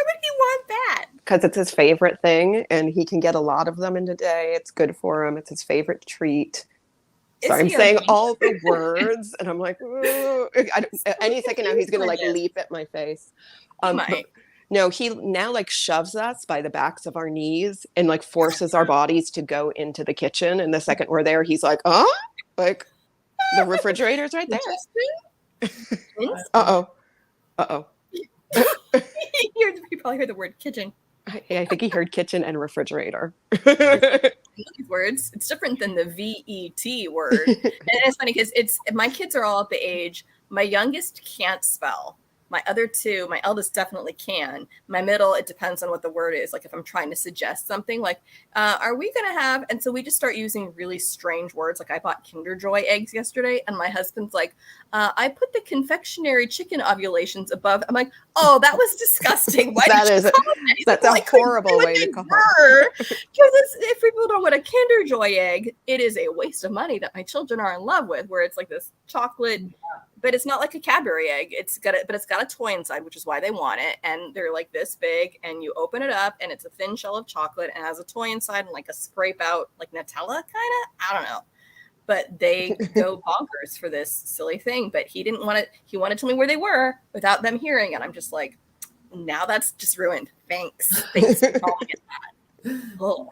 would he want that? Because it's his favorite thing and he can get a lot of them in a day. It's good for him. It's his favorite treat. Sorry, I'm saying all the words, and I'm like, any second now he's gonna like leap at my face. No, he now like shoves us by the backs of our knees and like forces our bodies to go into the kitchen. And the second we're there, he's like, like the refrigerator's right there. Uh oh. You probably heard the word kitchen. I think he heard kitchen and refrigerator. Words. It's different than the VET word. And it's funny because my kids are all at the age. My youngest can't spell. My other two, my eldest definitely can. My middle, it depends on what the word is. Like if I'm trying to suggest something like, are we going to have, and so we just start using really strange words. Like I bought Kinder Joy eggs yesterday and my husband's like, I put the confectionery chicken ovulations above. I'm like, oh, that was disgusting. Why did you call that? That's a horrible way to call it. Because if people don't want a Kinder Joy egg, it is a waste of money that my children are in love with, where it's like this chocolate, but it's not like a Cadbury egg. It's got a toy inside, which is why they want it. And they're like this big, and you open it up, and it's a thin shell of chocolate, and it has a toy inside and like a scrape out like Nutella kind of. I don't know. but they go bonkers for this silly thing. But he didn't want to. He wanted to tell me where they were without them hearing, and I'm just like, now that's just ruined. Thanks for calling it that. Oh,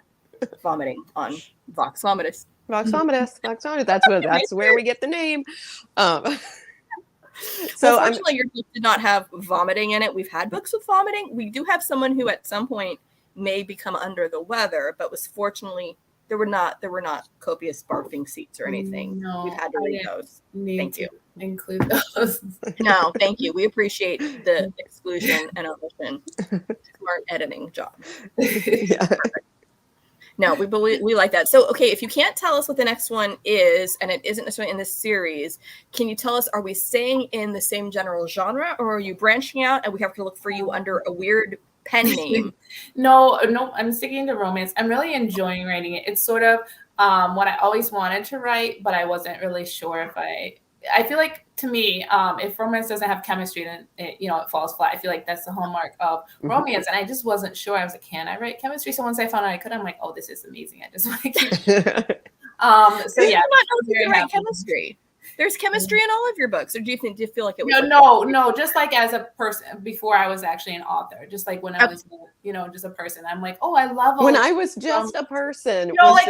vomiting on Vox Vomitus. Vox Vomitus. Vox Vomitus. That's where we get the name. So unfortunately, your book did not have vomiting in it. We've had books with vomiting. We do have someone who at some point may become under the weather, but was fortunately there were not copious barfing seats or anything. No, we've had to read those. Thank you. Include those. No, thank you. We appreciate the exclusion and omission. Smart editing job. Yeah. No, we like that. So, okay, if you can't tell us what the next one is, and it isn't necessarily in this series, can you tell us, are we staying in the same general genre, or are you branching out and we have to look for you under a weird pen name? No, I'm sticking to romance. I'm really enjoying writing it. It's sort of what I always wanted to write, but I wasn't really sure if I feel like, to me, if romance doesn't have chemistry, then it falls flat. I feel like that's the hallmark of romance. And I just wasn't sure. I was like, can I write chemistry? So once I found out I could, I'm like, oh, this is amazing. I just want to keep so yeah. I'm not know if you write chemistry. There's chemistry in all of your books, or do you feel like it was no, just like as a person before I was actually an author, just like when I was just a person, I'm like, oh, I love when I was just a person, when I was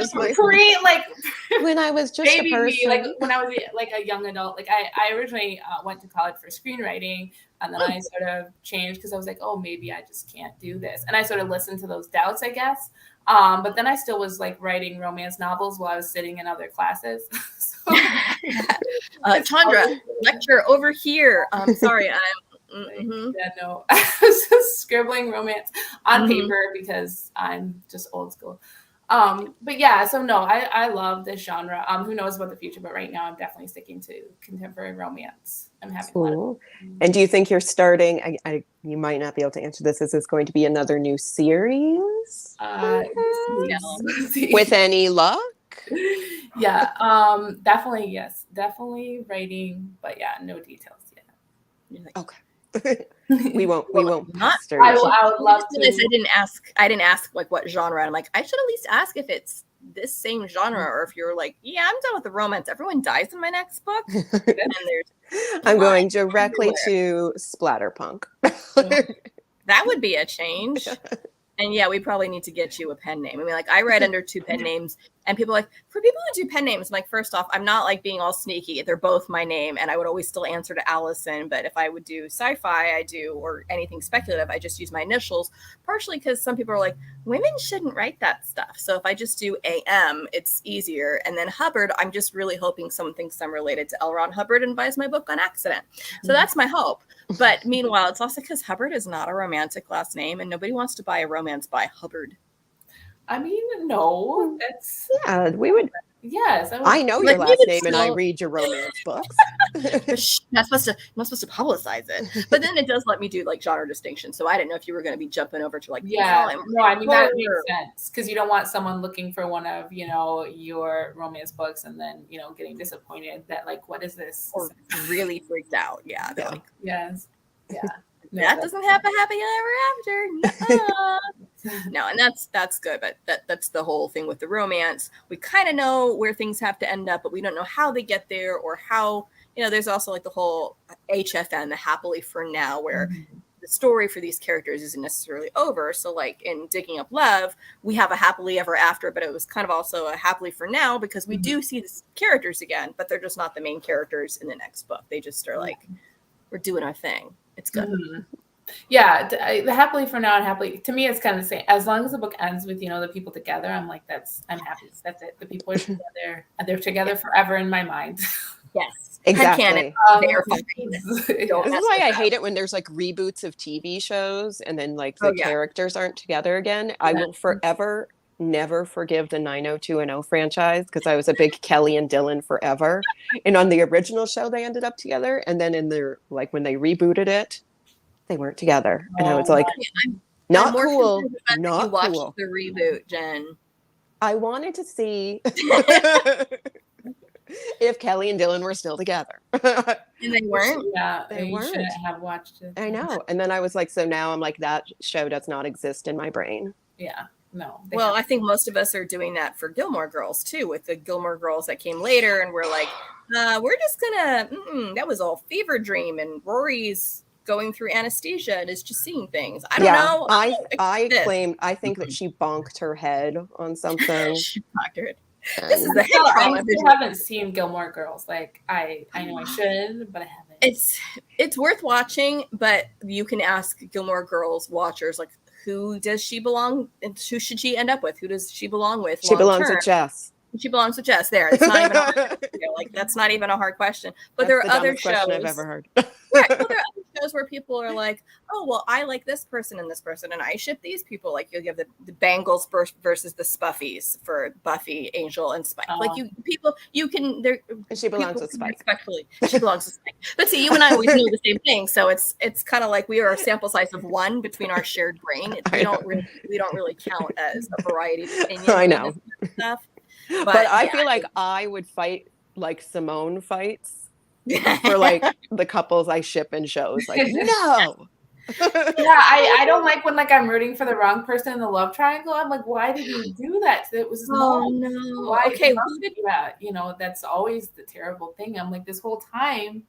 just baby a person, me, like when I was like a young adult, like I originally went to college for screenwriting, and then I sort of changed because I was like, oh, maybe I just can't do this, and I sort of listened to those doubts, I guess. But then I still was like writing romance novels while I was sitting in other classes. Chandra, lecture over here. Sorry, I'm. Yeah, no, I was just scribbling romance on paper because I'm just old school. But yeah, so no, I love this genre. Who knows about the future, but right now I'm definitely sticking to contemporary romance. I'm having cool. And do you think you're starting? You might not be able to answer this. Is this going to be another new series? With any luck? Yeah, definitely, yes. Definitely writing, but yeah, no details yet. Okay. we won't I would love to. I didn't ask like what genre. I'm like, I should at least ask if it's this same genre, or if you're like, yeah, I'm done with the romance. Everyone dies in my next book. And I'm going directly to splatterpunk. That would be a change. And yeah, we probably need to get you a pen name. I mean, like, I write under 2 pen names, and people are like, for people who do pen names, I'm like, first off, I'm not like being all sneaky. They're both my name, and I would always still answer to Allison. But if I would do sci-fi, or anything speculative, I just use my initials, partially because some people are like, women shouldn't write that stuff. So if I just do AM, it's easier. And then Hubbard, I'm just really hoping someone thinks I'm related to L. Ron Hubbard and buys my book on accident. So that's my hope. But meanwhile, it's also because Hubbard is not a romantic last name, and nobody wants to buy a romance by Hubbard. I mean, no, that's we would. Yes, I know your last name, and I read your romance books. not supposed to publicize it, but then it does let me do like genre distinction. So I didn't know if you were going to be jumping over to like no, I mean that makes sense because you don't want someone looking for one of your romance books and then getting disappointed that like what is this, or really freaked out. Yeah, like, yes, yeah. That doesn't have a happy ever after. No, and that's good, but that's the whole thing with the romance. We kind of know where things have to end up, but we don't know how they get there, or how, there's also like the whole HFN, the happily for now, where the story for these characters isn't necessarily over. So like in Digging Up Love, we have a happily ever after, but it was kind of also a happily for now because we do see these characters again, but they're just not the main characters in the next book. They just are like, we're doing our thing. It's good. Yeah, the happily for now and happily, to me, it's kind of the same. As long as the book ends with the people together, I'm like, I'm happy. That's it. The people are together, and they're together forever in my mind. Yes, exactly. This is why I hate it when there's like reboots of TV shows and then like the characters aren't together again. I will forever never forgive the 90210 franchise because I was a big Kelly and Dylan forever. And on the original show, they ended up together. And then in their, like when they rebooted it, they weren't together. And I was like, not cool. Not you watched the reboot, Jen. I wanted to see if Kelly and Dylan were still together. And they weren't? Yeah, they weren't. Shouldn't have watched it. I know. And then I was like, so now I'm like, that show does not exist in my brain. Yeah. No. Well, I think most of us are doing that for Gilmore Girls too, with the Gilmore Girls that came later, and we're like, we're just gonna. That was all fever dream, and Rory's going through anesthesia and is just seeing things. I don't know. I think that she bonked her head on something. She bonked her head. This is the head I trauma. still haven't seen Gilmore Girls. Like I know I should, but I haven't. It's worth watching, but you can ask Gilmore Girls watchers, like, who does she belong? And who should she end up with? Who does she belong with? She belongs with Jess. She belongs with Jess. There, it's not even a hard question. Like, that's not even a hard question. But there are other shows I've ever heard. Right. Well, there are other shows where people are like, oh, well, I like this person, and I ship these people. Like, you have the Bangles versus the Spuffies for Buffy, Angel, and Spike. Like, you can. And she belongs with Spike. Respectfully, she belongs with Spike. But see, you and I always know the same thing, so it's kind of like we are a sample size of one between our shared brain. We don't really count as a variety of opinions. I know. Stuff. But I feel like I would fight like Simone fights for like the couples I ship in shows. Like, no. I don't like when like I'm rooting for the wrong person in the love triangle. I'm like, why did you do that? It was no. Why okay, that's always the terrible thing. I'm like, this whole time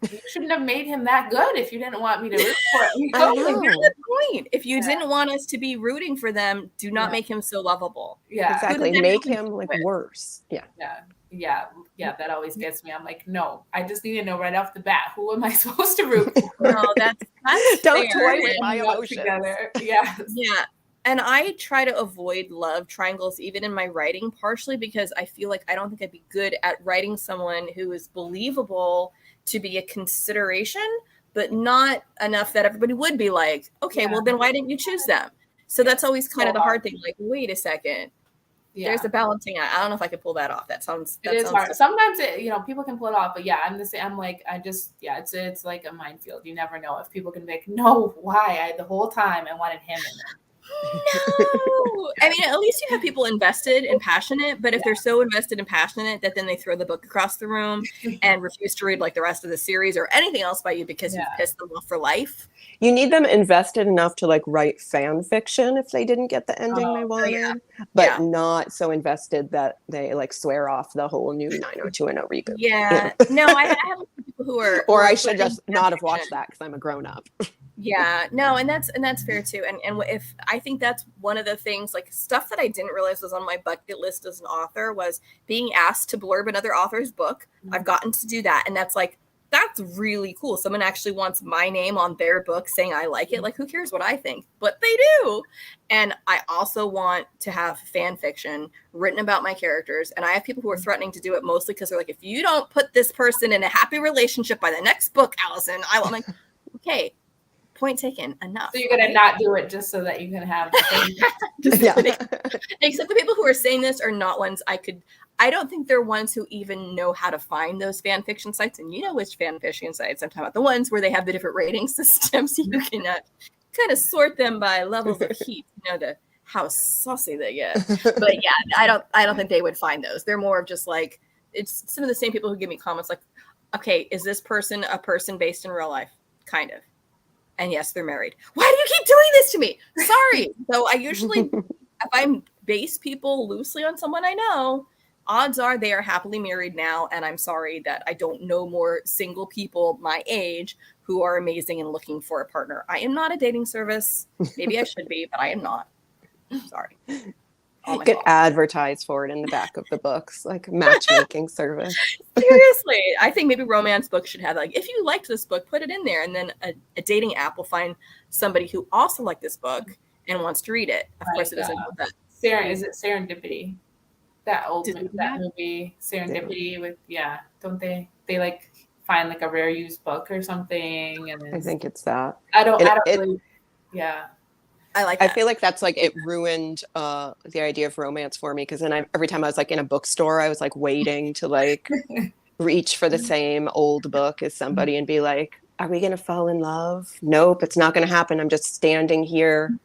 you shouldn't have made him that good if you didn't want me to root for him. That's the point. If you didn't want us to be rooting for them, do not make him so lovable. Yeah, exactly. Make him like worse. Yeah, that always gets me. I'm like, no, I just need to know right off the bat, who am I supposed to root for? No, that's don't fair. toy with my emotions. Together. Yeah. And I try to avoid love triangles even in my writing, partially because I feel like I don't think I'd be good at writing someone who is believable to be a consideration, but not enough that everybody would be like, okay, well then why didn't you choose them? So that's always kind of the hard thing. Like, wait a second. There's a balancing act. I don't know if I could pull that off. That sounds hard. Sometimes people can pull it off, but I'm the same. I'm like, it's like a minefield. You never know if people can be like, no, why? The whole time I wanted him in there. No. I mean, at least you have people invested and passionate, but if they're so invested and passionate that then they throw the book across the room and refuse to read like the rest of the series or anything else by you because you've pissed them off for life. You need them invested enough to like write fan fiction if they didn't get the ending they wanted, but not so invested that they like swear off the whole new 90210 reboot. Yeah. No, I have people who are or I should just not have watched that because I'm a grown up. Yeah, no, and that's fair too. And if I think that's one of the things, like stuff that I didn't realize was on my bucket list as an author was being asked to blurb another author's book. I've gotten to do that, and that's really cool. Someone actually wants my name on their book saying I like it. Like, who cares what I think? But they do. And I also want to have fan fiction written about my characters. And I have people who are threatening to do it mostly because they're like, if you don't put this person in a happy relationship by the next book, Allison, I'm like, okay. Point taken. Enough. So you're gonna not do it just so that you can have except the people who are saying this are not ones I don't think they're ones who even know how to find those fan fiction sites. And you know which fan fiction sites I'm talking about, the ones where they have the different rating systems. You can kind of sort them by levels of heat, how saucy they get. But I don't think they would find those. They're more of just like, it's some of the same people who give me comments like, okay, is this person a person based in real life? Kind of. And yes, they're married. Why do you keep doing this to me? Sorry. So I usually, if I base people loosely on someone I know, odds are they are happily married now. And I'm sorry that I don't know more single people my age who are amazing and looking for a partner. I am not a dating service. Maybe I should be, but I am not. Sorry. Get advertised for it in the back of the books, like matchmaking service. Seriously, I think maybe romance books should have like, if you liked this book, put it in there, and then a dating app will find somebody who also liked this book and wants to read it. Of course, it doesn't know that. Is it Serendipity? That movie, Serendipity with don't they like find like a rare used book or something? And I think it's that. I don't really. I like that. I feel like that's like it ruined the idea of romance for me because then every time I was like in a bookstore, I was like waiting to like reach for the same old book as somebody and be like, are we going to fall in love? Nope, it's not going to happen. I'm just standing here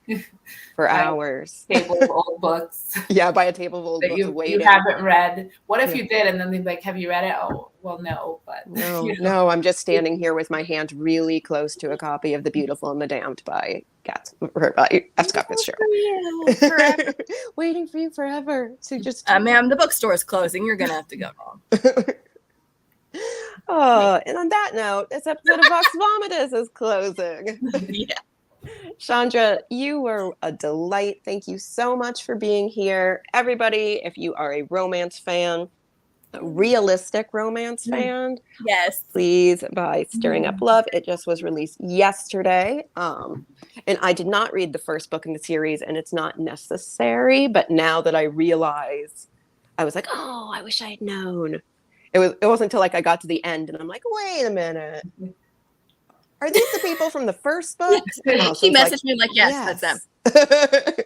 for by hours. a table of old books Yeah, by a table of old that books you waiting. haven't read. What if Yeah. you did? And then they'd be like, have you read it? Oh, well, no, but No, I'm just standing here with my hand really close to a copy of The Beautiful and the Damned by F. Scott Fitzgerald. Forever. Waiting for you forever. So just Ma'am, the bookstore is closing. You're gonna have to go home. Oh, and on that note, this episode of Vox Vomitus is closing. Yeah. Chandra, you were a delight. Thank you so much for being here. Everybody, if you are a romance fan, a realistic romance fan, Yes. please buy Stirring Up Love. It just was released yesterday. And I did not read the first book in the series, and it's not necessary. But now that I realize, I was like, oh, I wish I had known. It wasn't until like I got to the end, and I'm like, wait a minute. Are these the people from the first book? He messaged me like, yes, that's them.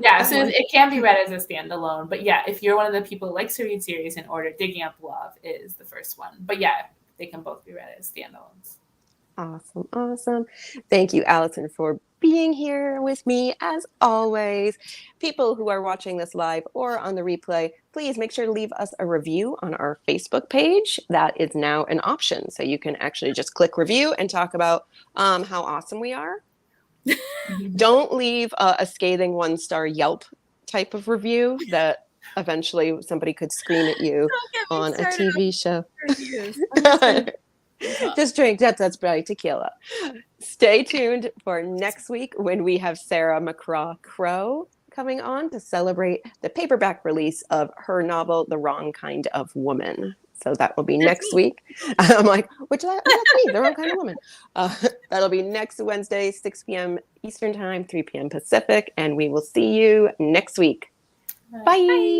Yeah, so it can be read as a standalone. But yeah, if you're one of the people who likes to read series in order, Digging Up Love is the first one. But yeah, they can both be read as standalones. Awesome. Thank you, Allison, for being here with me as always. People who are watching this live or on the replay, please make sure to leave us a review on our Facebook page. That is now an option. So you can actually just click review and talk about how awesome we are. Don't leave a scathing 1-star Yelp type of review that eventually somebody could scream at you on a TV show. Just drink that's bright tequila. Stay tuned for next week when we have Sarah McCraw Crow coming on to celebrate the paperback release of her novel, The Wrong Kind of Woman. So that will be next week. I'm like, that's me, The Wrong Kind of Woman. That'll be next Wednesday, 6 p.m. Eastern Time, 3 p.m. Pacific, and we will see you next week. Bye. Bye.